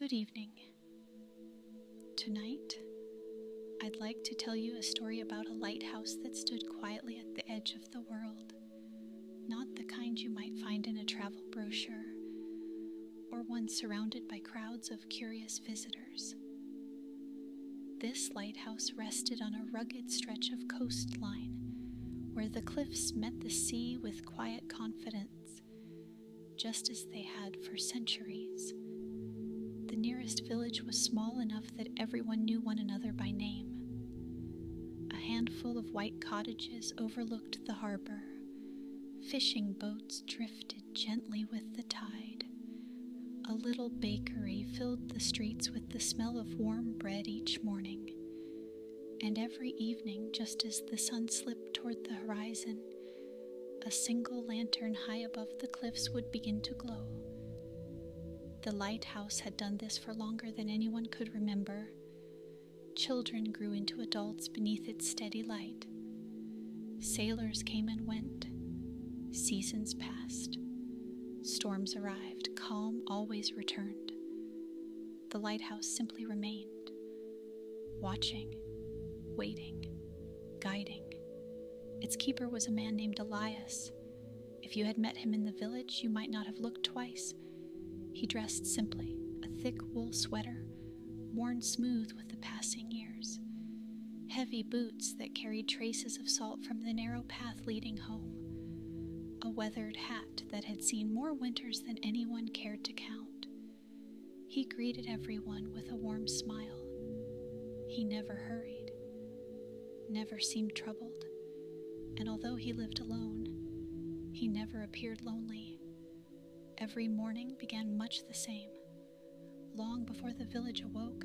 Good evening. Tonight, I'd like to tell you a story about a lighthouse that stood quietly at the edge of the world. Not the kind you might find in a travel brochure, or one surrounded by crowds of curious visitors. This lighthouse rested on a rugged stretch of coastline, where the cliffs met the sea with quiet confidence, just as they had for centuries. The nearest village was small enough that everyone knew one another by name. A handful of white cottages overlooked the harbor. Fishing boats drifted gently with the tide. A little bakery filled the streets with the smell of warm bread each morning. And every evening, just as the sun slipped toward the horizon, a single lantern high above the cliffs would begin to glow. The lighthouse had done this for longer than anyone could remember. Children grew into adults beneath its steady light. Sailors came and went. Seasons passed. Storms arrived. Calm always returned. The lighthouse simply remained, watching, waiting, guiding. Its keeper was a man named Elias. If you had met him in the village, you might not have looked twice. He dressed simply, a thick wool sweater, worn smooth with the passing years, heavy boots that carried traces of salt from the narrow path leading home, a weathered hat that had seen more winters than anyone cared to count. He greeted everyone with a warm smile. He never hurried, never seemed troubled, and although he lived alone, he never appeared lonely. Every morning began much the same. Long before the village awoke,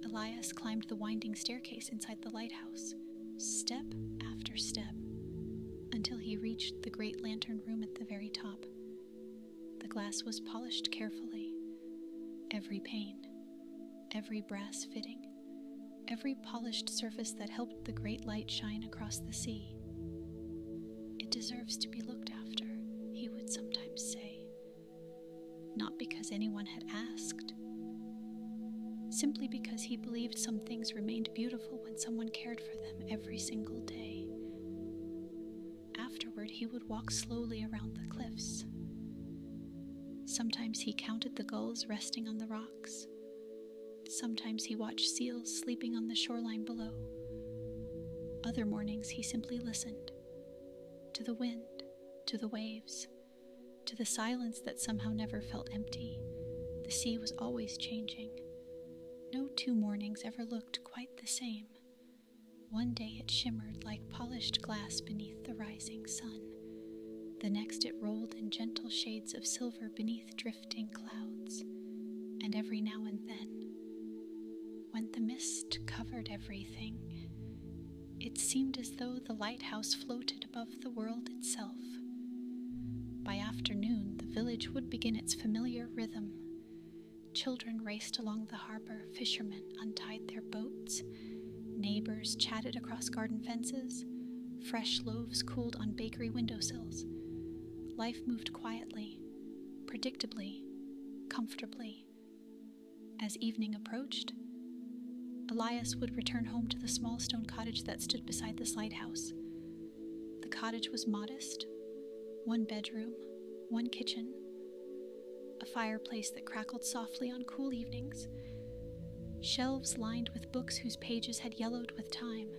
Elias climbed the winding staircase inside the lighthouse, step after step, until he reached the great lantern room at the very top. The glass was polished carefully. Every pane, every brass fitting, every polished surface that helped the great light shine across the sea. "It deserves to be looked after," he would sometimes say. Not because anyone had asked, simply because he believed some things remained beautiful when someone cared for them every single day. Afterward, he would walk slowly around the cliffs. Sometimes he counted the gulls resting on the rocks. Sometimes he watched seals sleeping on the shoreline below. Other mornings he simply listened to the wind, to the waves, to the silence that somehow never felt empty. The sea was always changing. No two mornings ever looked quite the same. One day it shimmered like polished glass beneath the rising sun. The next it rolled in gentle shades of silver beneath drifting clouds. And every now and then, when the mist covered everything, it seemed as though the lighthouse floated above the world itself. By afternoon, the village would begin its familiar rhythm. Children raced along the harbor, fishermen untied their boats, neighbors chatted across garden fences, fresh loaves cooled on bakery windowsills. Life moved quietly, predictably, comfortably. As evening approached, Elias would return home to the small stone cottage that stood beside the lighthouse. The cottage was modest. One bedroom, one kitchen, a fireplace that crackled softly on cool evenings, shelves lined with books whose pages had yellowed with time,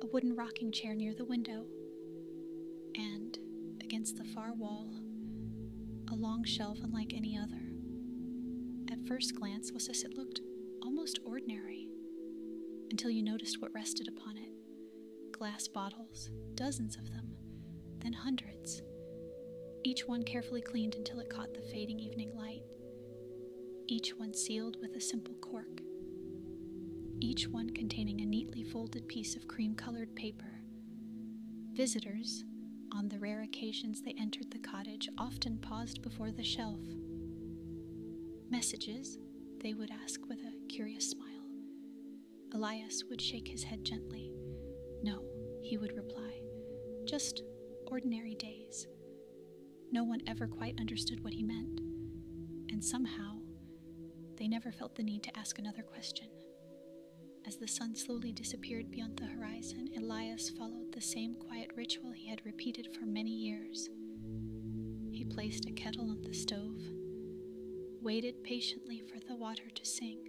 a wooden rocking chair near the window, and, against the far wall, a long shelf unlike any other. At first glance, it looked almost ordinary, until you noticed what rested upon it. Glass bottles, dozens of them, then hundreds, each one carefully cleaned until it caught the fading evening light, each one sealed with a simple cork, each one containing a neatly folded piece of cream-colored paper. Visitors, on the rare occasions they entered the cottage, often paused before the shelf. "Messages?" they would ask with a curious smile. Elias would shake his head gently. "No," he would reply, "just ordinary days." No one ever quite understood what he meant, and somehow they never felt the need to ask another question. As the sun slowly disappeared beyond the horizon, Elias followed the same quiet ritual he had repeated for many years. He placed a kettle on the stove, waited patiently for the water to sing,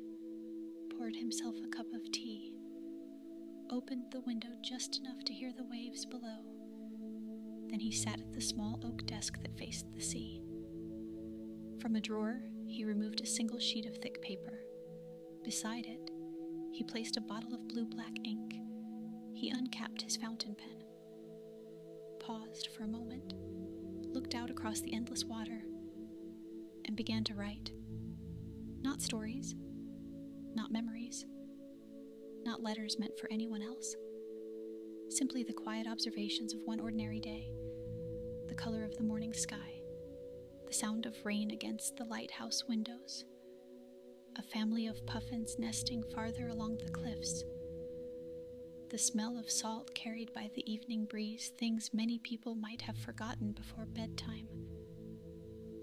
poured himself a cup of tea, opened the window just enough to hear the waves below. Then he sat at the small oak desk that faced the sea. From a drawer, he removed a single sheet of thick paper. Beside it, he placed a bottle of blue-black ink. He uncapped his fountain pen, paused for a moment, looked out across the endless water, and began to write. Not stories, not memories, not letters meant for anyone else. Simply the quiet observations of one ordinary day, the color of the morning sky, the sound of rain against the lighthouse windows, a family of puffins nesting farther along the cliffs, the smell of salt carried by the evening breeze, things many people might have forgotten before bedtime,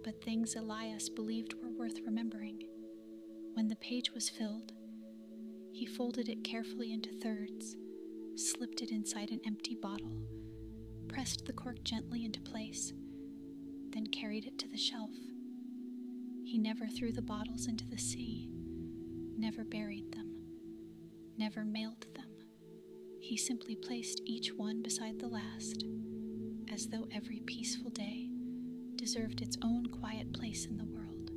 but things Elias believed were worth remembering. When the page was filled, he folded it carefully into thirds, slipped it inside an empty bottle, pressed the cork gently into place, then carried it to the shelf. He never threw the bottles into the sea, never buried them, never mailed them. He simply placed each one beside the last, as though every peaceful day deserved its own quiet place in the world.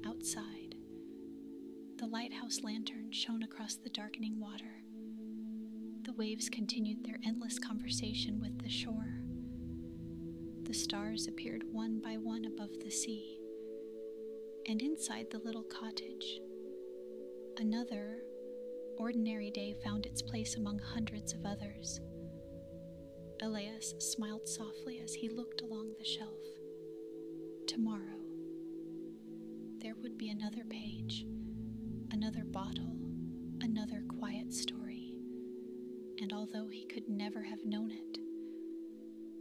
Outside, the lighthouse lantern shone across the darkening water. The waves continued their endless conversation with the shore. The stars appeared one by one above the sea. And inside the little cottage, another ordinary day found its place among hundreds of others. Elias smiled softly as he looked along the shelf. Tomorrow, there would be another page, another bottle, another quiet story. And although he could never have known it,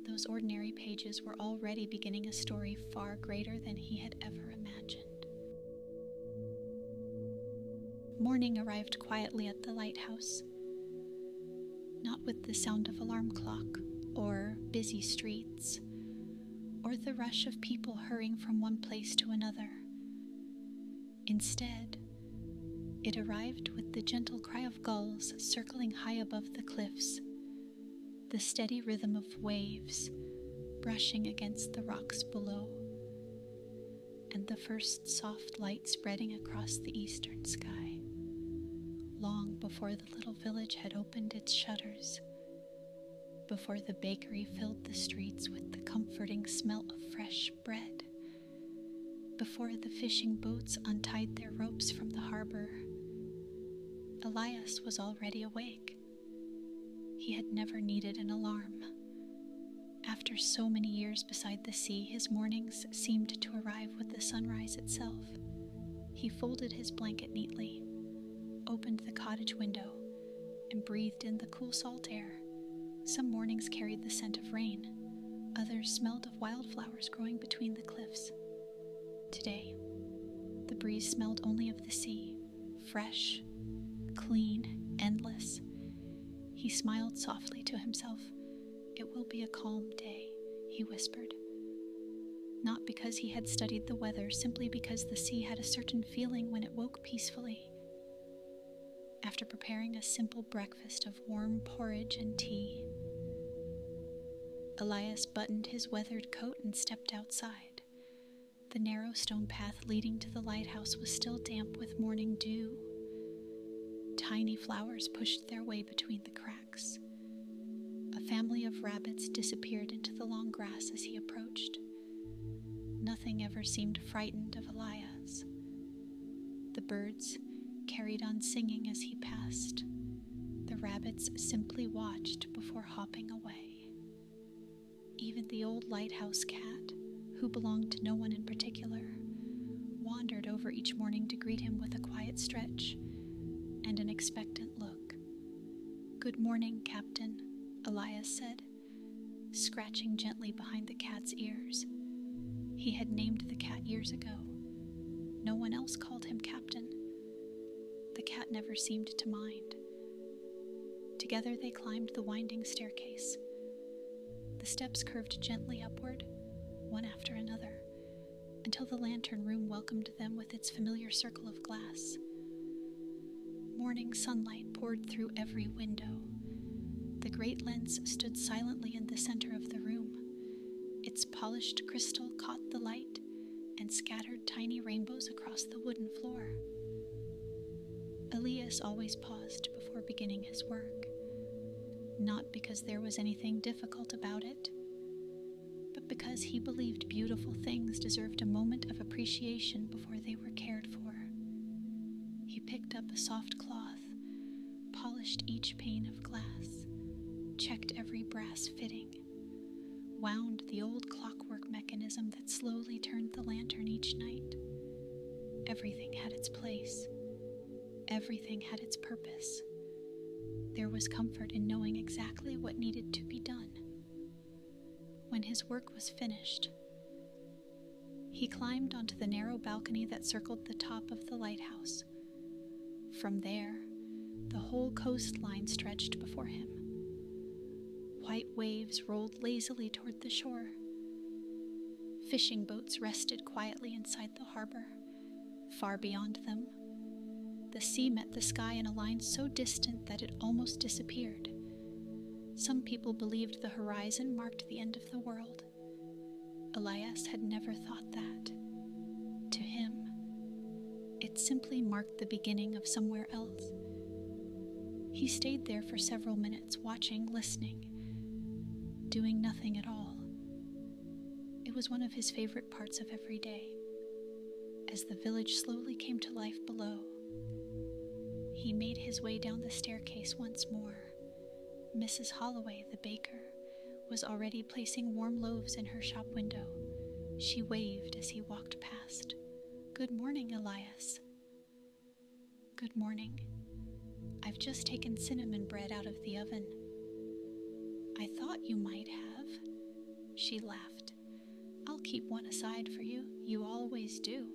those ordinary pages were already beginning a story far greater than he had ever imagined. Morning arrived quietly at the lighthouse, not with the sound of alarm clock, or busy streets, or the rush of people hurrying from one place to another. Instead, it arrived with the gentle cry of gulls circling high above the cliffs, the steady rhythm of waves brushing against the rocks below, and the first soft light spreading across the eastern sky, long before the little village had opened its shutters, before the bakery filled the streets with the comforting smell of fresh bread, before the fishing boats untied their ropes from the harbor. Elias was already awake. He had never needed an alarm. After so many years beside the sea, his mornings seemed to arrive with the sunrise itself. He folded his blanket neatly, opened the cottage window, and breathed in the cool salt air. Some mornings carried the scent of rain. Others smelled of wildflowers growing between the cliffs. Today, the breeze smelled only of the sea, fresh, clean, endless. He smiled softly to himself. It will be a calm day, he whispered. Not because he had studied the weather, simply because the sea had a certain feeling when it woke peacefully. After preparing a simple breakfast of warm porridge and tea, Elias buttoned his weathered coat and stepped outside. The narrow stone path leading to the lighthouse was still damp with morning dew. Tiny flowers pushed their way between the cracks. A family of rabbits disappeared into the long grass as he approached. Nothing ever seemed frightened of Elias. The birds carried on singing as he passed. The rabbits simply watched before hopping away. Even the old lighthouse cat, who belonged to no one in particular, wandered over each morning to greet him with a quiet stretch and an expectant look. "Good morning, Captain," Elias said, scratching gently behind the cat's ears. He had named the cat years ago. No one else called him Captain. cat never seemed to mind. Together they climbed the winding staircase. The steps curved gently upward, one after another, until the lantern room welcomed them with its familiar circle of glass. Morning sunlight poured through every window. The great lens stood silently in the center of the room. Its polished crystal caught the light and scattered tiny rainbows across the wooden floor. Elias always paused before beginning his work, not because there was anything difficult about it, but because he believed beautiful things deserved a moment of appreciation before they were cared for. He picked up a soft cloth, polished each pane of glass, checked every brass fitting, wound the old clockwork mechanism that slowly turned the lantern each night. Everything had its place. Everything had its purpose. There was comfort in knowing exactly what needed to be done. When his work was finished, he climbed onto the narrow balcony that circled the top of the lighthouse. From there, the whole coastline stretched before him. White waves rolled lazily toward the shore. Fishing boats rested quietly inside the harbor. Far beyond them, the sea met the sky in a line so distant that it almost disappeared. Some people believed the horizon marked the end of the world. Elias had never thought that. To him, it simply marked the beginning of somewhere else. He stayed there for several minutes, watching, listening, doing nothing at all. It was one of his favorite parts of every day. As the village slowly came to life below, he made his way down the staircase once more. Mrs. Holloway, the baker, was already placing warm loaves in her shop window. She waved as he walked past. "Good morning, Elias." "Good morning. I've just taken cinnamon bread out of the oven." "I thought you might have." She laughed. "I'll keep one aside for you. You always do.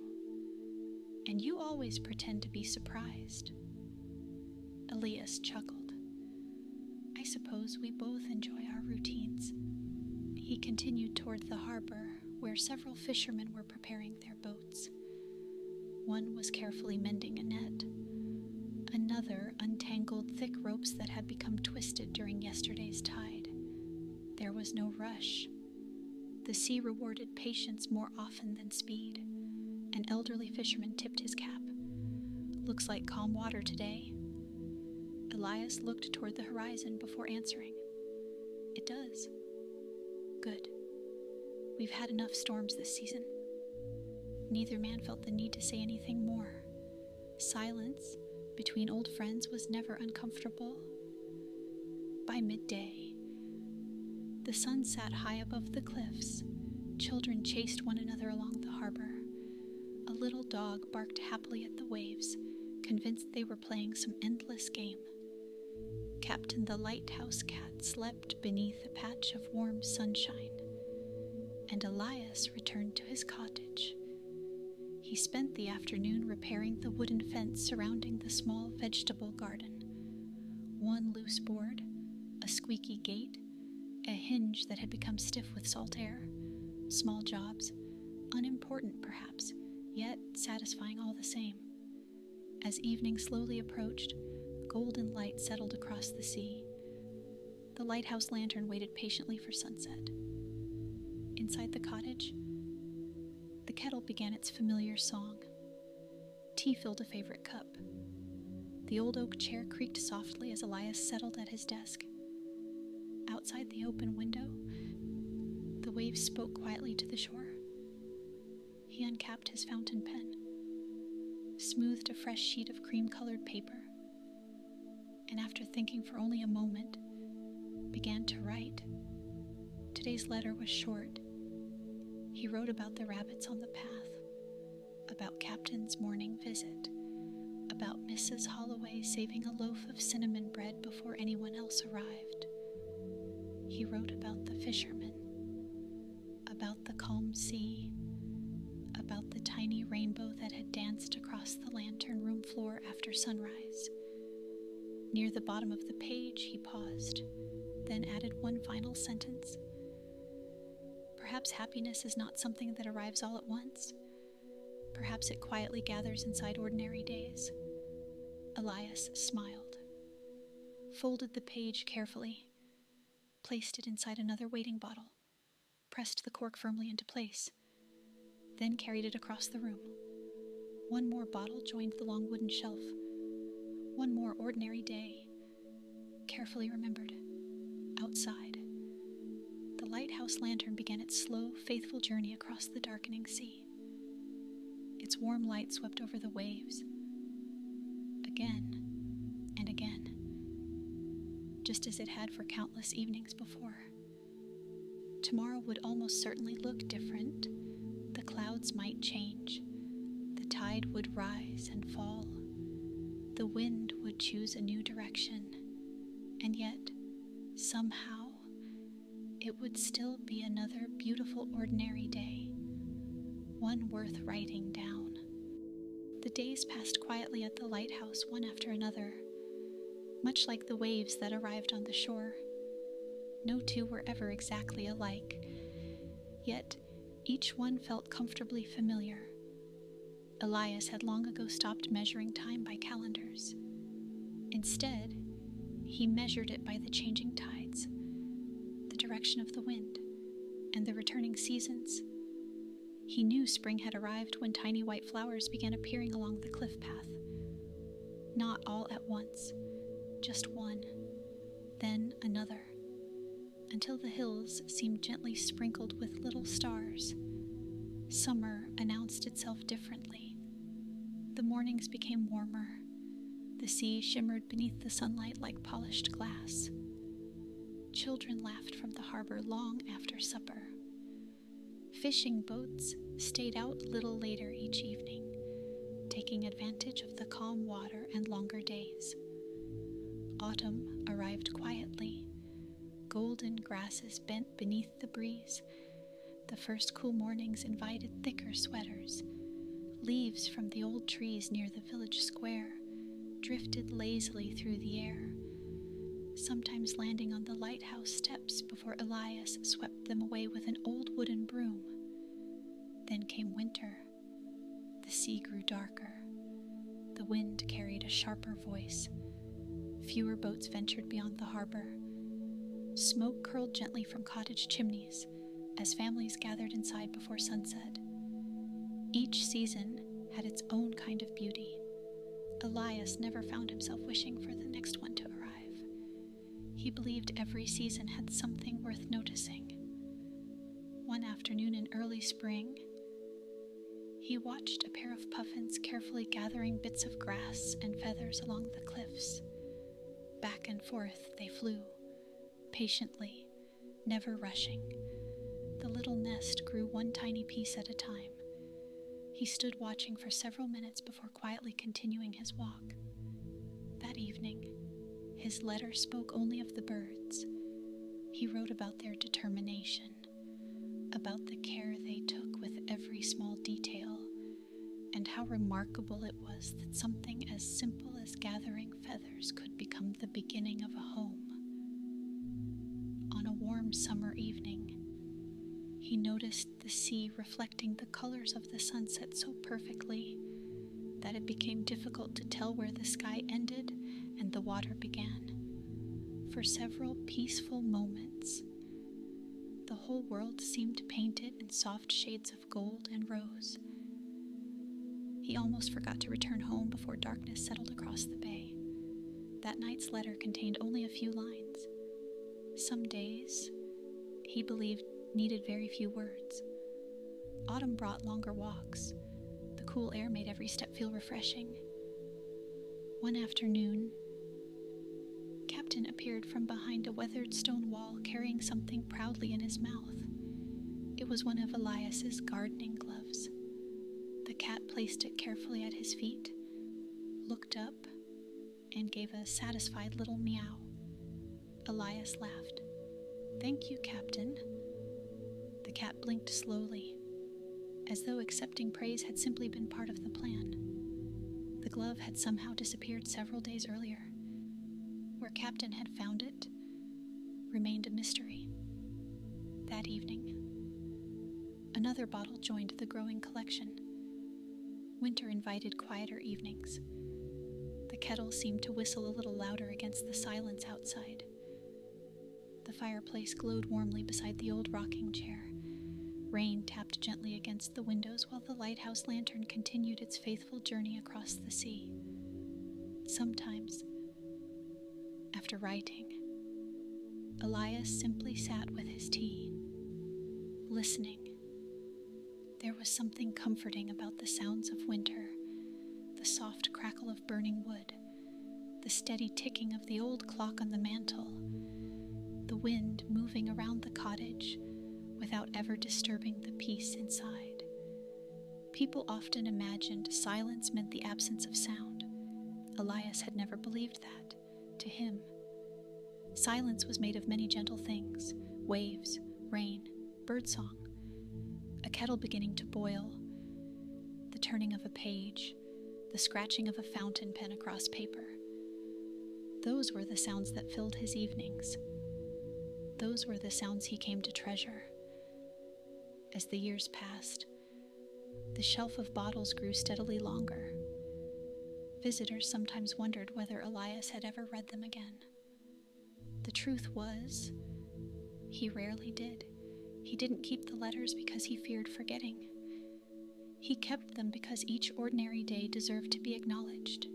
And you always pretend to be surprised." Elias chuckled. "I suppose we both enjoy our routines." He continued toward the harbor, where several fishermen were preparing their boats. One was carefully mending a net. Another untangled thick ropes that had become twisted during yesterday's tide. There was no rush. The sea rewarded patience more often than speed. An elderly fisherman tipped his cap. "Looks like calm water today." Elias looked toward the horizon before answering. "It does." "Good. We've had enough storms this season." Neither man felt the need to say anything more. Silence between old friends was never uncomfortable. By midday, the sun sat high above the cliffs. Children chased one another along the harbor. A little dog barked happily at the waves, convinced they were playing some endless game. Captain the Lighthouse cat slept beneath a patch of warm sunshine, and Elias returned to his cottage. He spent the afternoon repairing the wooden fence surrounding the small vegetable garden. One loose board, a squeaky gate, a hinge that had become stiff with salt air. Small jobs, unimportant perhaps, yet satisfying all the same. As evening slowly approached, golden light settled across the sea. The lighthouse lantern waited patiently for sunset. Inside the cottage, the kettle began its familiar song. Tea filled a favorite cup. The old oak chair creaked softly as Elias settled at his desk. Outside the open window, the waves spoke quietly to the shore. He uncapped his fountain pen, smoothed a fresh sheet of cream-colored paper, and after thinking for only a moment, began to write. Today's letter was short. He wrote about the rabbits on the path, about Captain's morning visit, about Mrs. Holloway saving a loaf of cinnamon bread before anyone else arrived. He wrote about the fishermen, about the calm sea, about the tiny rainbow that had danced across the lantern room floor after sunrise. Near the bottom of the page, he paused, then added one final sentence. Perhaps happiness is not something that arrives all at once. Perhaps it quietly gathers inside ordinary days. Elias smiled, folded the page carefully, placed it inside another waiting bottle, pressed the cork firmly into place, then carried it across the room. One more bottle joined the long wooden shelf. One more ordinary day, carefully remembered, outside. The lighthouse lantern began its slow, faithful journey across the darkening sea. Its warm light swept over the waves, again and again, just as it had for countless evenings before. Tomorrow would almost certainly look different. The clouds might change. The tide would rise and fall. The wind would choose a new direction. And yet, somehow, it would still be another beautiful ordinary day, one worth writing down. The days passed quietly at the lighthouse, one after another, much like the waves that arrived on the shore. No two were ever exactly alike, yet each one felt comfortably familiar. Elias had long ago stopped measuring time by calendars. Instead, he measured it by the changing tides, the direction of the wind, and the returning seasons. He knew spring had arrived when tiny white flowers began appearing along the cliff path. Not all at once, just one, then another, until the hills seemed gently sprinkled with little stars. Summer announced itself differently. The mornings became warmer. The sea shimmered beneath the sunlight like polished glass. Children laughed from the harbor long after supper. Fishing boats stayed out a little later each evening, taking advantage of the calm water and longer days. Autumn arrived quietly. Golden grasses bent beneath the breeze. The first cool mornings invited thicker sweaters. Leaves from the old trees near the village square drifted lazily through the air, sometimes landing on the lighthouse steps before Elias swept them away with an old wooden broom. Then came winter. The sea grew darker. The wind carried a sharper voice. Fewer boats ventured beyond the harbor. Smoke curled gently from cottage chimneys as families gathered inside before sunset. Each season had its own kind of beauty. Elias never found himself wishing for the next one to arrive. He believed every season had something worth noticing. One afternoon in early spring, he watched a pair of puffins carefully gathering bits of grass and feathers along the cliffs. Back and forth they flew, patiently, never rushing. The little nest grew one tiny piece at a time. He stood watching for several minutes before quietly continuing his walk. That evening, his letter spoke only of the birds. He wrote about their determination, about the care they took with every small detail, and how remarkable it was that something as simple as gathering feathers could become the beginning of a home. On a warm summer evening, he noticed the sea reflecting the colors of the sunset so perfectly that it became difficult to tell where the sky ended and the water began. For several peaceful moments, the whole world seemed painted in soft shades of gold and rose. He almost forgot to return home before darkness settled across the bay. That night's letter contained only a few lines. Some days, he believed, needed very few words. Autumn brought longer walks. The cool air made every step feel refreshing. One afternoon, Captain appeared from behind a weathered stone wall carrying something proudly in his mouth. It was one of Elias's gardening gloves. The cat placed it carefully at his feet, looked up, and gave a satisfied little meow. Elias laughed. "Thank you, Captain." The cat blinked slowly, as though accepting praise had simply been part of the plan. The glove had somehow disappeared several days earlier. Where Captain had found it remained a mystery. That evening, another bottle joined the growing collection. Winter invited quieter evenings. The kettle seemed to whistle a little louder against the silence outside. The fireplace glowed warmly beside the old rocking chair. Rain tapped gently against the windows while the lighthouse lantern continued its faithful journey across the sea. Sometimes, after writing, Elias simply sat with his tea, listening. There was something comforting about the sounds of winter, the soft crackle of burning wood, the steady ticking of the old clock on the mantel, the wind moving around the cottage without ever disturbing the peace inside. People often imagined silence meant the absence of sound. Elias had never believed that. To him, silence was made of many gentle things: waves, rain, birdsong, a kettle beginning to boil, the turning of a page, the scratching of a fountain pen across paper. Those were the sounds that filled his evenings. Those were the sounds he came to treasure. As the years passed, the shelf of bottles grew steadily longer. Visitors sometimes wondered whether Elias had ever read them again. The truth was, he rarely did. He didn't keep the letters because he feared forgetting. He kept them because each ordinary day deserved to be acknowledged,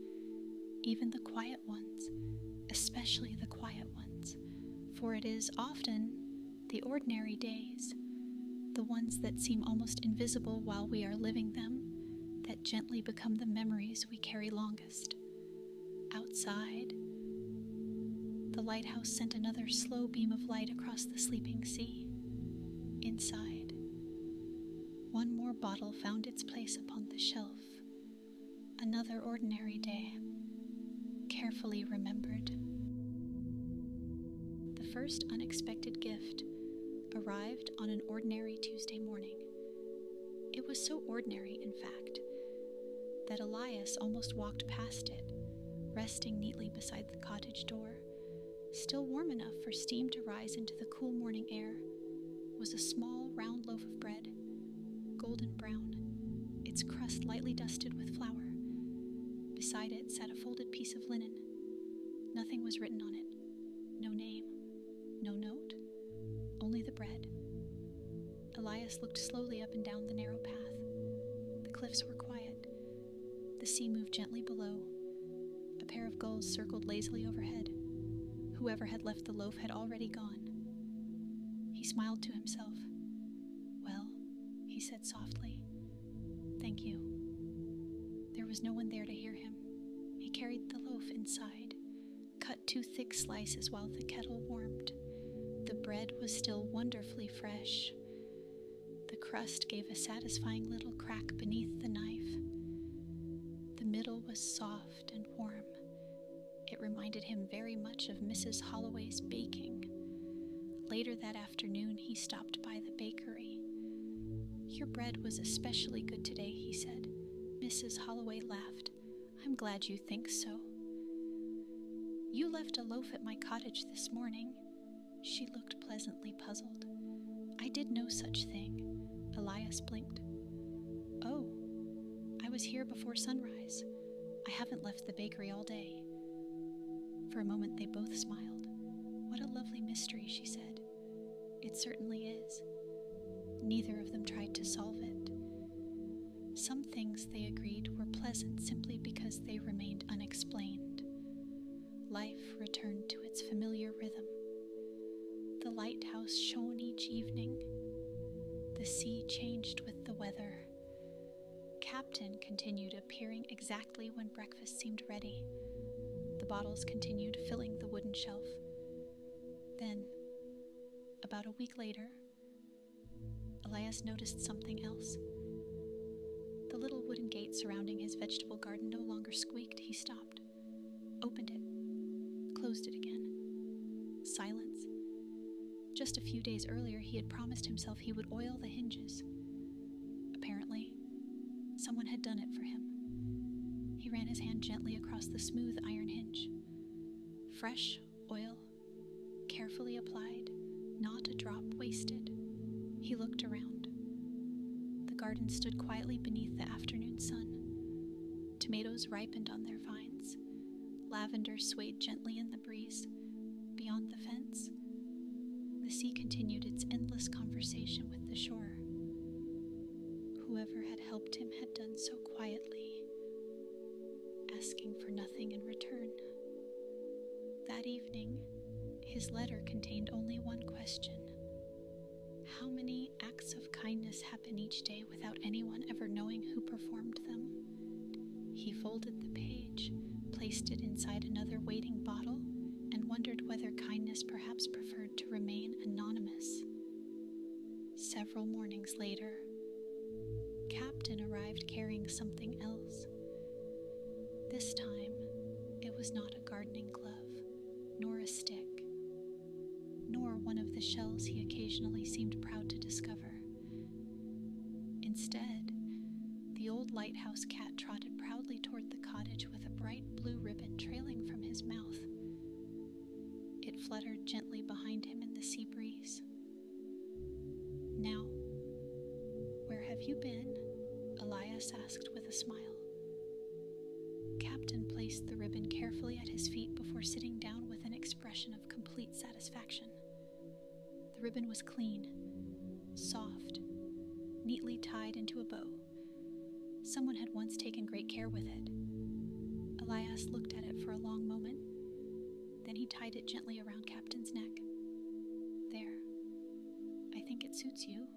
even the quiet ones, especially the quiet ones, for it is often the ordinary days, the ones that seem almost invisible while we are living them, that gently become the memories we carry longest. Outside, the lighthouse sent another slow beam of light across the sleeping sea. Inside, one more bottle found its place upon the shelf. Another ordinary day, carefully remembered. The first unexpected gift arrived on an ordinary Tuesday morning. It was so ordinary, in fact, that Elias almost walked past it, resting neatly beside the cottage door. Still warm enough for steam to rise into the cool morning air was a small, round loaf of bread, golden brown, its crust lightly dusted with flour. Beside it sat a folded piece of linen. Nothing was written on it. No name, no note, only the bread. Elias looked slowly up and down the narrow path. The cliffs were quiet. The sea moved gently below. A pair of gulls circled lazily overhead. Whoever had left the loaf had already gone. He smiled to himself. "Well," he said softly, "thank you." There was no one there to hear him. He carried the loaf inside, cut 2 thick slices while the kettle warmed. The bread was still wonderfully fresh. The crust gave a satisfying little crack beneath the knife. The middle was soft and warm. It reminded him very much of Mrs. Holloway's baking. Later that afternoon, he stopped by the bakery. "Your bread was especially good today," he said. Mrs. Holloway laughed. "I'm glad you think so." "You left a loaf at my cottage this morning." She looked pleasantly puzzled. "I did no such thing." Elias blinked. "Oh, I was here before sunrise. I haven't left the bakery all day." For a moment they both smiled. "What a lovely mystery," she said. "It certainly is." Neither of them tried to solve it. Some things, they agreed, were pleasant simply because they remained unexplained. Life returned to its familiar rhythm. The lighthouse shone each evening. The sea changed with the weather. Captain continued appearing exactly when breakfast seemed ready. The bottles continued filling the wooden shelf. Then, about a week later, Elias noticed something else. The little wooden gate surrounding his vegetable garden no longer squeaked. He stopped, opened it, closed it again. Silence. Just a few days earlier, he had promised himself he would oil the hinges. Apparently, someone had done it for him. He ran his hand gently across the smooth iron hinge. Fresh oil, carefully applied, not a drop wasted. He looked around. The garden stood quietly beneath the afternoon sun. Tomatoes ripened on their vines. Lavender swayed gently in the breeze. Beyond the fence, the sea continued its endless conversation with the shore. Whoever had helped him had done so quietly, asking for nothing in return. That evening, his letter contained only one question. How many acts of kindness happen each day without anyone ever knowing who performed them? He folded the page, placed it inside another waiting bottle, and wondered whether kindness perhaps preferred to remain anonymous. Several mornings later, Captain arrived carrying something else. This time, it was not a gardening glove, nor a stick, nor one of the shells he occasionally seemed proud to discover. Instead, the old lighthouse cat trotted proudly toward the cottage with a bright blue ribbon trailing from his mouth. It fluttered gently behind him in the sea breeze. "Now, where have you been?" Elias asked with a smile. Captain placed the ribbon carefully at his feet before sitting down with an expression of complete satisfaction. The ribbon was clean, soft, neatly tied into a bow. Someone had once taken great care with it. Elias looked at it for a long moment. Then he tied it gently around Captain's neck. "There. I think it suits you."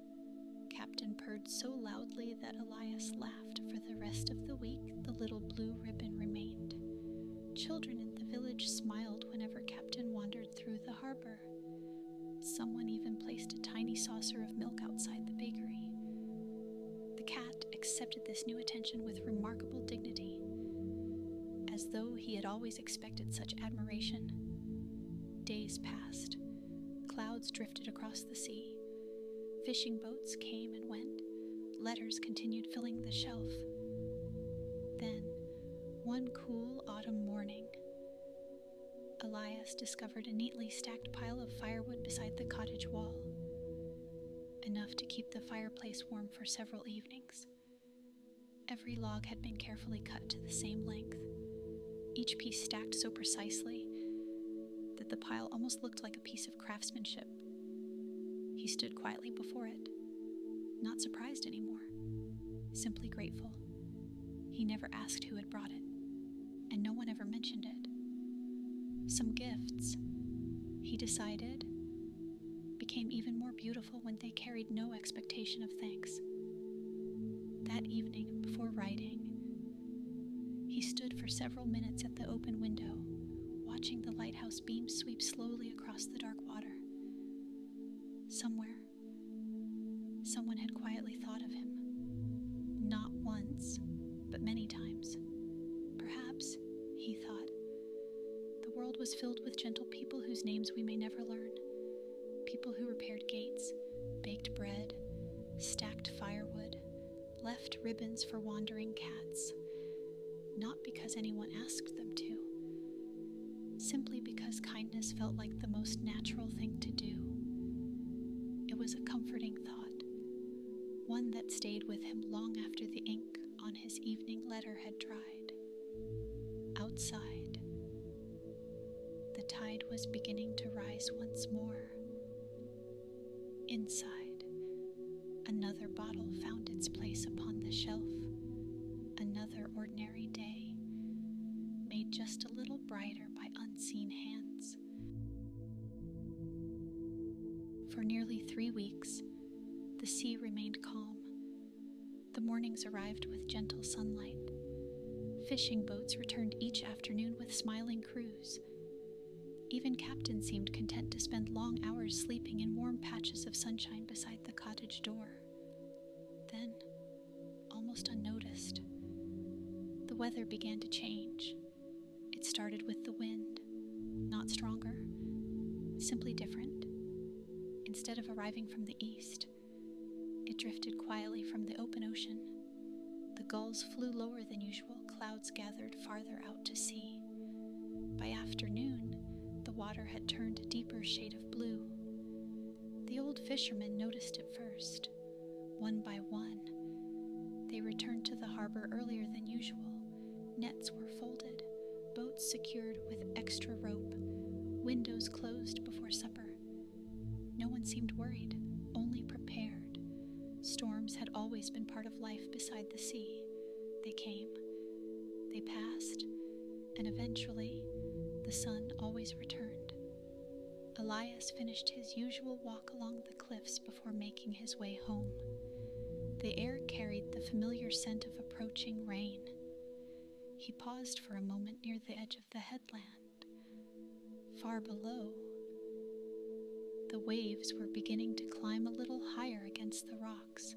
Captain purred so loudly that Elias laughed. For the rest of the week, the little blue ribbon remained. Children in the village smiled whenever Captain wandered through the harbor. Someone even placed a tiny saucer of milk outside the bakery. The cat accepted this new attention with remarkable dignity, as though he had always expected such admiration. Days passed. Clouds drifted across the sea. Fishing boats came and went. Letters continued filling the shelf. Then, one cool autumn morning, Elias discovered a neatly stacked pile of firewood beside the cottage wall, enough to keep the fireplace warm for several evenings. Every log had been carefully cut to the same length, each piece stacked so precisely that the pile almost looked like a piece of craftsmanship. He stood quietly before it, not surprised anymore, simply grateful. He never asked who had brought it, and no one ever mentioned it. Some gifts, he decided, became even more beautiful when they carried no expectation of thanks. That evening, before writing, he stood for several minutes at the open window, watching the lighthouse beam sweep slowly across the dark water. Somewhere, someone had quietly thought of him. Not once, but many times. Perhaps, he thought, the world was filled with gentle people whose names we may never learn. People who repaired gates, baked bread, stacked firewood, left ribbons for wandering cats, not because anyone asked them to, simply because kindness felt like the most natural thing to do. It was a comforting thought, one that stayed with him long after the ink on his evening letter had dried. Outside, the tide was beginning to rise once more. Inside, another bottle found its place upon the shelf. Another ordinary day, made just a little brighter by unseen hands. For nearly 3 weeks, the sea remained calm. The mornings arrived with gentle sunlight. Fishing boats returned each afternoon with smiling crews. Even Captain seemed content to spend long hours sleeping in warm patches of sunshine beside the cottage door. Then, almost unnoticed, the weather began to change. It started with the wind, not stronger, simply different. Instead of arriving from the east, it drifted quietly from the open ocean. The gulls flew lower than usual, clouds gathered farther out to sea. By afternoon, water had turned a deeper shade of blue. The old fisherman noticed it first. One by one, they returned to the harbor earlier than usual. Nets were folded, boats secured with extra rope, windows closed before supper. No one seemed worried, only prepared. Storms had always been part of life beside the sea. They came, they passed, and eventually, the sun always returned. Elias finished his usual walk along the cliffs before making his way home. The air carried the familiar scent of approaching rain. He paused for a moment near the edge of the headland. Far below, the waves were beginning to climb a little higher against the rocks,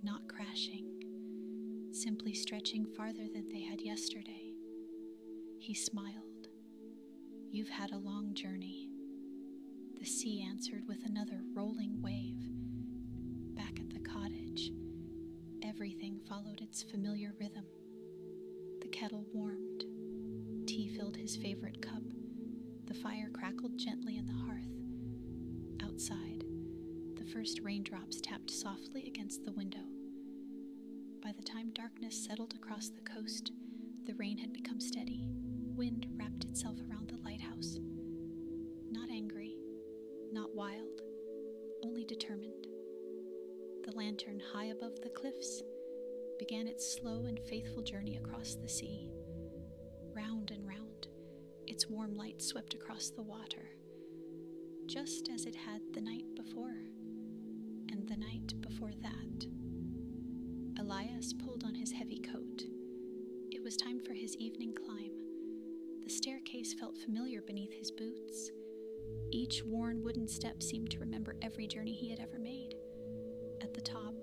not crashing, simply stretching farther than they had yesterday. He smiled. "You've had a long journey." The sea answered with another rolling wave. Back at the cottage, everything followed its familiar rhythm. The kettle warmed. Tea filled his favorite cup. The fire crackled gently in the hearth. Outside, the first raindrops tapped softly against the window. By the time darkness settled across the coast, the rain had become steady. Wind wrapped itself around the lighthouse. Not angry, not wild, only determined. The lantern high above the cliffs began its slow and faithful journey across the sea. Round and round, its warm light swept across the water, just as it had the night before, and the night before that. Elias pulled on his heavy coat. It was time for his evening climb. The staircase felt familiar beneath his boots. Each worn wooden step seemed to remember every journey he had ever made. At the top,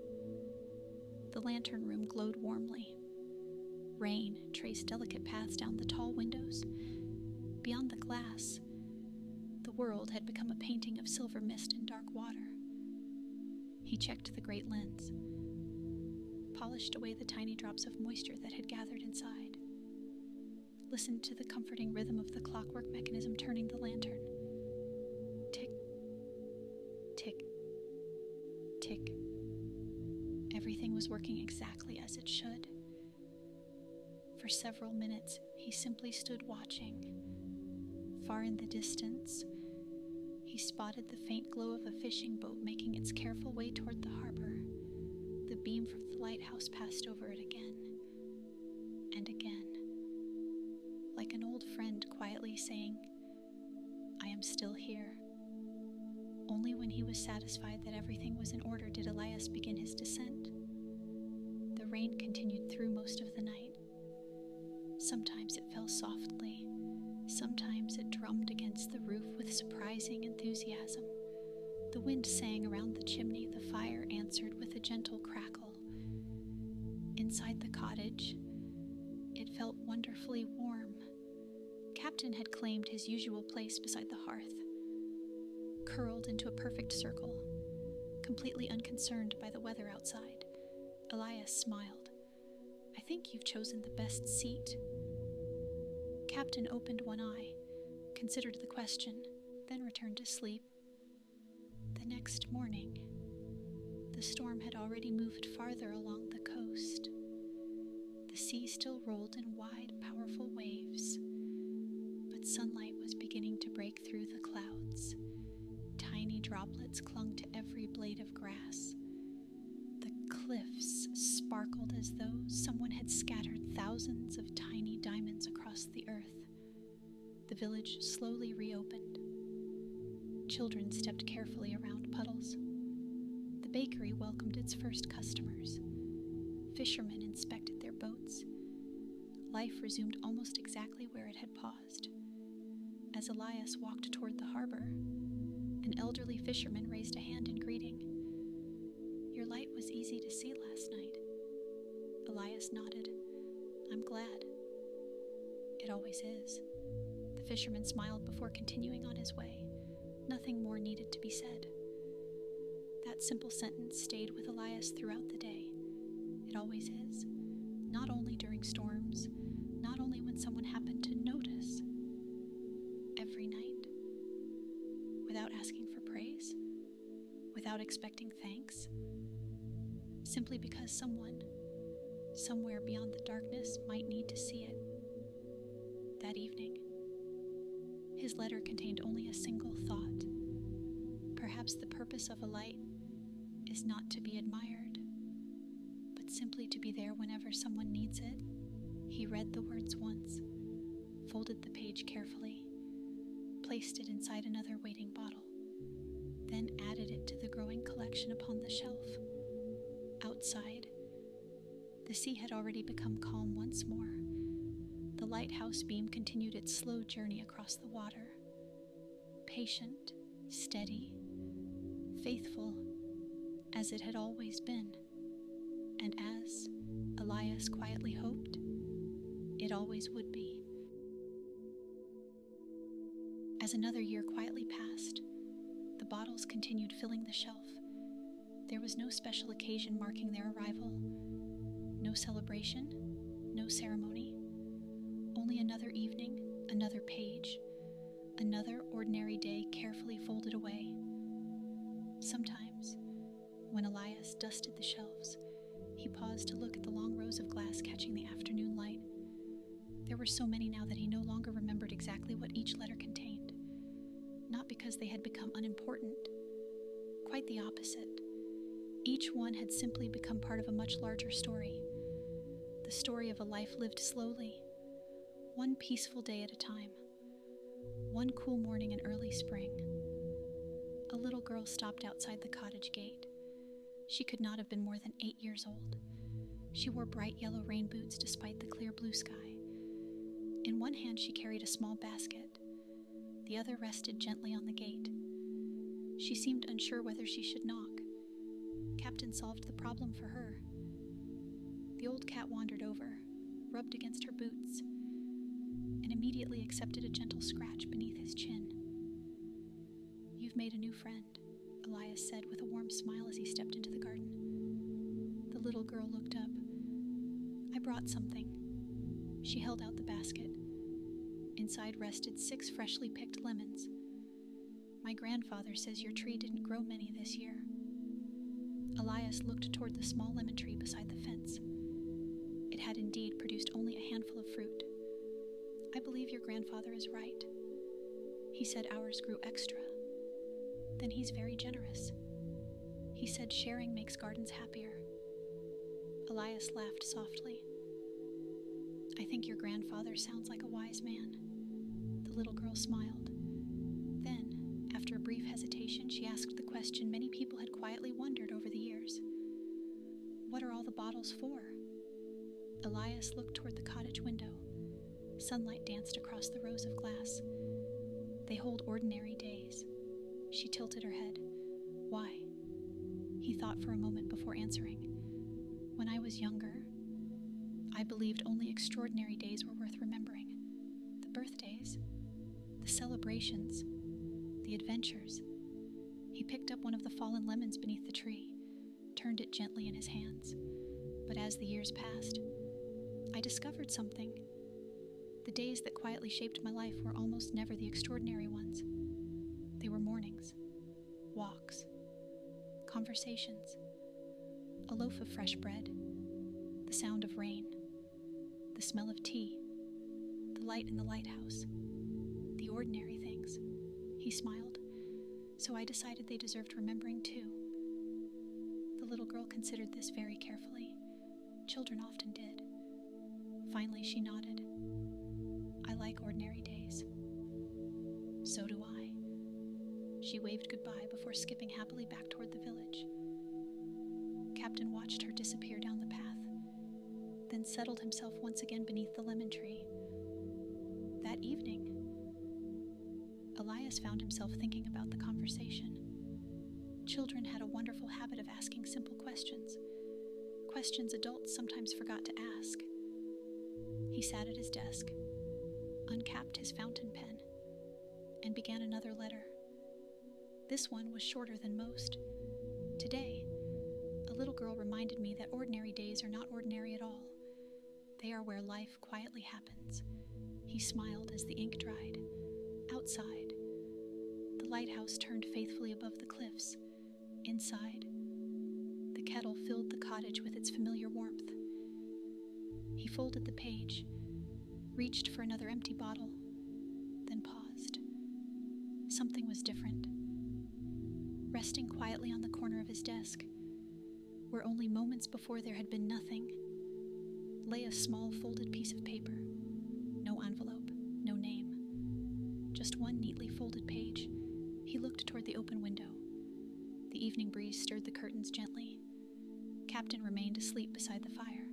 the lantern room glowed warmly. Rain traced delicate paths down the tall windows. Beyond the glass, the world had become a painting of silver mist and dark water. He checked the great lens, polished away the tiny drops of moisture that had gathered inside, listened to the comforting rhythm of the clockwork mechanism turning the lantern. Tick, tick, tick. Everything was working exactly as it should. For several minutes, he simply stood watching. Far in the distance, he spotted the faint glow of a fishing boat making its careful way toward the harbor. The beam from the lighthouse passed over it again and again, like an old friend quietly saying, "I am still here." Only when he was satisfied that everything was in order did Elias begin his descent. The rain continued through most of the night. Sometimes it fell softly. Sometimes it drummed against the roof with surprising enthusiasm. The wind sang around the chimney. The fire answered with a gentle crackle. Inside the cottage, it felt wonderfully warm. Captain had claimed his usual place beside the hearth, curled into a perfect circle, completely unconcerned by the weather outside. Elias smiled. "I think you've chosen the best seat." Captain opened one eye, considered the question, then returned to sleep. The next morning, the storm had already moved farther along the coast. The sea still rolled in wide, powerful waves, but sunlight was beginning to break through the clouds. Tiny droplets clung to every blade of grass. The cliffs sparkled as though someone had scattered thousands of tiny diamonds across the earth. The village slowly reopened. Children stepped carefully around puddles. The bakery welcomed its first customers. Fishermen inspected their boats. Life resumed almost exactly where it had paused. As Elias walked toward the harbor, an elderly fisherman raised a hand in greeting. "Your light was easy to see last night." Elias nodded. "I'm glad." "It always is." The fisherman smiled before continuing on his way. Nothing more needed to be said. That simple sentence stayed with Elias throughout the day. It always is. Not only during storms, not only when someone happened to notice. Every night. without expecting thanks, simply because someone, somewhere beyond the darkness, might need to see it. That evening, his letter contained only a single thought. Perhaps the purpose of a light is not to be admired, but simply to be there whenever someone needs it. He read the words once, folded the page carefully, placed it inside another waiting bottle, then added it to the growing collection upon the shelf. Outside, the sea had already become calm once more. The lighthouse beam continued its slow journey across the water, patient, steady, faithful, as it had always been, and as Elias quietly hoped, it always would be. As another year quietly passed, the bottles continued filling the shelf. There was no special occasion marking their arrival, no celebration, no ceremony, only another evening, another page, another ordinary day carefully folded away. Sometimes, when Elias dusted the shelves, he paused to look at the long rows of glass catching the afternoon light. There were so many now that he no longer remembered exactly what each letter contained. Not because they had become unimportant. Quite the opposite. Each one had simply become part of a much larger story. The story of a life lived slowly, one peaceful day at a time. One cool morning in early spring, a little girl stopped outside the cottage gate. She could not have been more than 8 years old. She wore bright yellow rain boots despite the clear blue sky. In one hand she carried a small basket. The other rested gently on the gate. She seemed unsure whether she should knock. Captain solved the problem for her. The old cat wandered over, rubbed against her boots, and immediately accepted a gentle scratch beneath his chin. "You've made a new friend," Elias said with a warm smile as he stepped into the garden. The little girl looked up. "I brought something." She held out the basket. Inside rested 6 freshly picked lemons. "My grandfather says your tree didn't grow many this year." Elias looked toward the small lemon tree beside the fence. It had indeed produced only a handful of fruit. "I believe your grandfather is right. He said ours grew extra. Then he's very generous. He said sharing makes gardens happier." Elias laughed softly. "I think your grandfather sounds like a wise man." The little girl smiled. Then, after a brief hesitation, she asked the question many people had quietly wondered over the years. "What are all the bottles for?" Elias looked toward the cottage window. Sunlight danced across the rows of glass. "They hold ordinary days." She tilted her head. "Why?" He thought for a moment before answering. "When I was younger, I believed only extraordinary days were worth remembering. The birthdays, the celebrations, the adventures." He picked up one of the fallen lemons beneath the tree, turned it gently in his hands. "But as the years passed, I discovered something. The days that quietly shaped my life were almost never the extraordinary ones. They were mornings, walks, conversations, a loaf of fresh bread, the sound of rain, the smell of tea, the light in the lighthouse, the ordinary things." He smiled. "So I decided they deserved remembering too." The little girl considered this very carefully. Children often did. Finally she nodded. "I like ordinary days." "So do I." She waved goodbye before skipping happily back toward the village. Captain watched her disappear down the path, then settled himself once again beneath the lemon tree. That evening, Elias found himself thinking about the conversation. Children had a wonderful habit of asking simple questions, questions adults sometimes forgot to ask. He sat at his desk, uncapped his fountain pen, and began another letter. This one was shorter than most. Today, a little girl reminded me that ordinary days are not ordinary at all. They are where life quietly happens. He smiled as the ink dried. Outside, the lighthouse turned faithfully above the cliffs, Inside, the kettle filled the cottage with its familiar warmth. He folded the page, reached for another empty bottle, then paused. Something was different. Resting quietly on the corner of his desk, where only moments before there had been nothing, lay a small folded piece of paper. No envelope, no name. Just one neatly folded page. He looked toward the open window. The evening breeze stirred the curtains gently. Captain remained asleep beside the fire.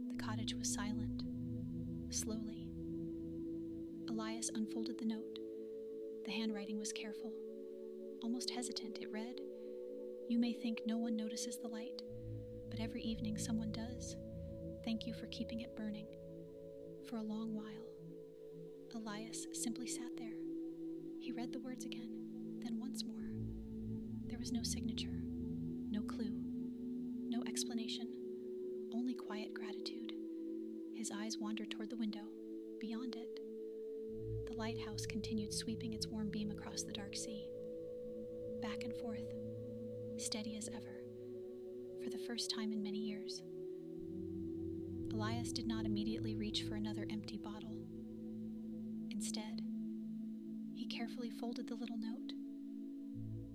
The cottage was silent. Slowly, Elias unfolded the note. The handwriting was careful, almost hesitant. It read, "You may think no one notices the light, but every evening someone does. Thank you for keeping it burning." For a long while, Elias simply sat there. He read the words again, then once more. There was no signature, no clue, no explanation, only quiet gratitude. His eyes wandered toward the window. Beyond it, the lighthouse continued sweeping its warm beam across the dark sea. Back and forth, steady as ever, for the first time in many years. Elias did not immediately reach for another empty bottle. Instead, he carefully folded the little note,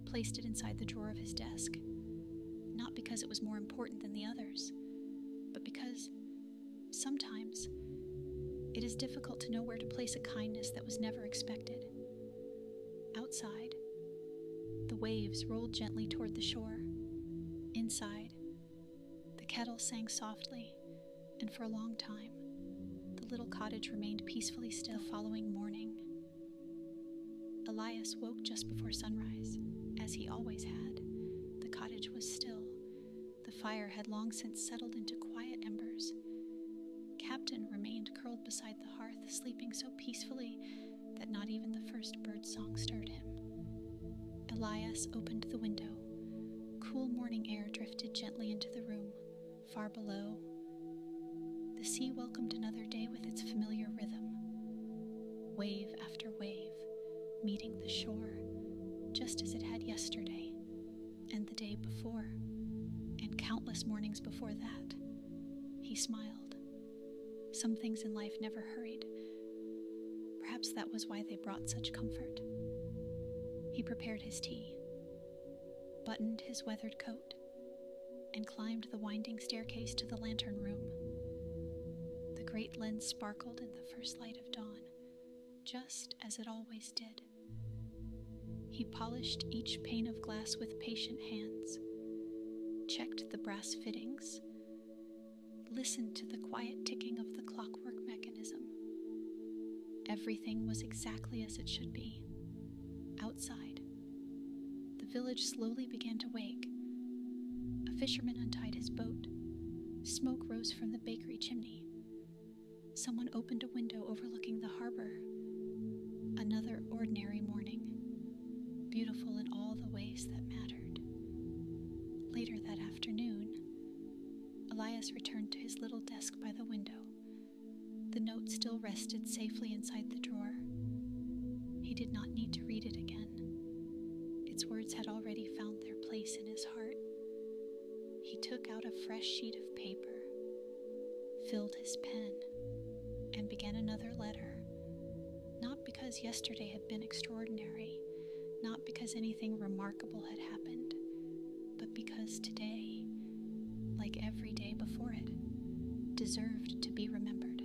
placed it inside the drawer of his desk, not because it was more important than the others, but because sometimes it is difficult to know where to place a kindness that was never expected. Outside, the waves rolled gently toward the shore. Inside, the kettle sang softly, and for a long time, the little cottage remained peacefully still. The following morning, Elias woke just before sunrise, as he always had. The cottage was still. The fire had long since settled into quiet embers. Captain remained curled beside the hearth, sleeping so peacefully that not even the first bird's song stirred him. Elias opened the window. Cool morning air drifted gently into the room. Far below, the sea welcomed another day with its familiar rhythm. Wave after wave, meeting the shore, just as it had yesterday, and the day before, and countless mornings before that. He smiled. Some things in life never hurried. Perhaps that was why they brought such comfort. He prepared his tea, buttoned his weathered coat, and climbed the winding staircase to the lantern room. The great lens sparkled in the first light of dawn, just as it always did. He polished each pane of glass with patient hands, checked the brass fittings, listened to the quiet ticking of the clockwork mechanism. Everything was exactly as it should be. Outside, the village slowly began to wake. A fisherman untied his boat. Smoke rose from the bakery chimney. Someone opened a window overlooking the harbor. Another ordinary morning, beautiful in all the ways that mattered. Later that afternoon, Elias returned to his little desk by the window. The note still rested safely inside the drawer. He did not need to read it again. Its words had already found their place in his heart. He took out a fresh sheet of paper, filled his pen, and began another letter. Not because yesterday had been extraordinary, not because anything remarkable had happened, but because today, like every day before it, deserved to be remembered.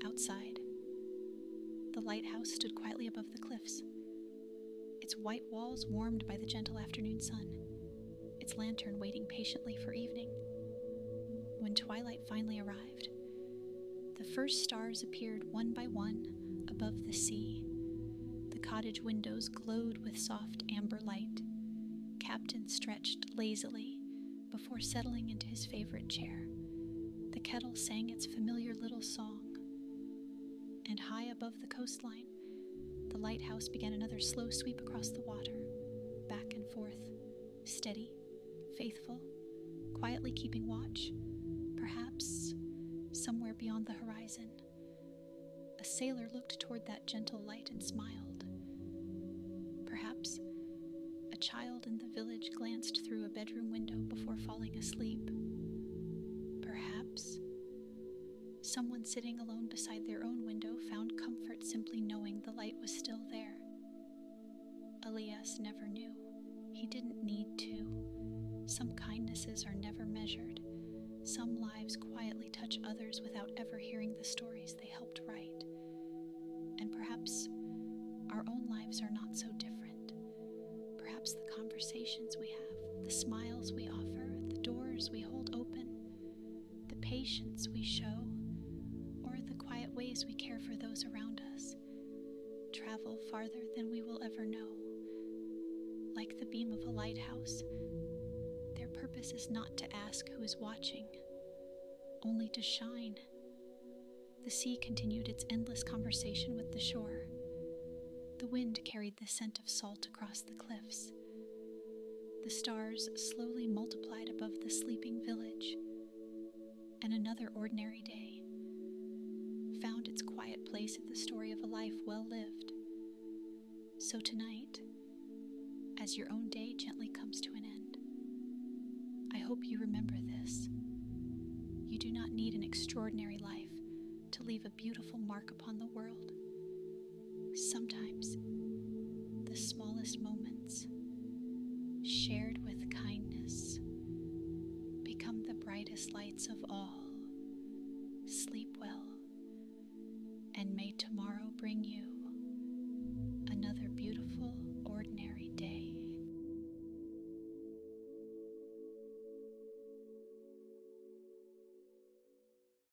Outside, the lighthouse stood quietly above the cliffs, its white walls warmed by the gentle afternoon sun, its lantern waiting patiently for evening. When twilight finally arrived, the first stars appeared one by one above the sea. The cottage windows glowed with soft amber light. Captain stretched lazily before settling into his favorite chair. The kettle sang its familiar little song. And high above the coastline, the lighthouse began another slow sweep across the water, back and forth, steady, faithful, quietly keeping watch. Perhaps, somewhere beyond the horizon, a sailor looked toward that gentle light and smiled. Perhaps, a child in the village glanced through a bedroom window before falling asleep. Perhaps someone sitting alone beside their own window found comfort simply knowing the light was still there. Elias never knew. He didn't need to. Some kindnesses are never measured. Some lives quietly touch others without ever hearing the stories they helped write. And perhaps our own lives are not so different. Perhaps the conversations we have, the smiles we offer, the doors we hold open, the patience we show, or the quiet ways we care for those around us, travel farther than we will ever know. Like the beam of a lighthouse, their purpose is not to ask who is watching, only to shine. The sea continued its endless conversation with the shore. The wind carried the scent of salt across the cliffs. The stars slowly multiplied above the sleeping village, and another ordinary day found its quiet place in the story of a life well lived. So tonight, as your own day gently comes to an end, I hope you remember this. You do not need an extraordinary life to leave a beautiful mark upon the world. Sometimes the smallest moments, shared with kindness, become the brightest lights of all. Sleep well, and may tomorrow bring you another beautiful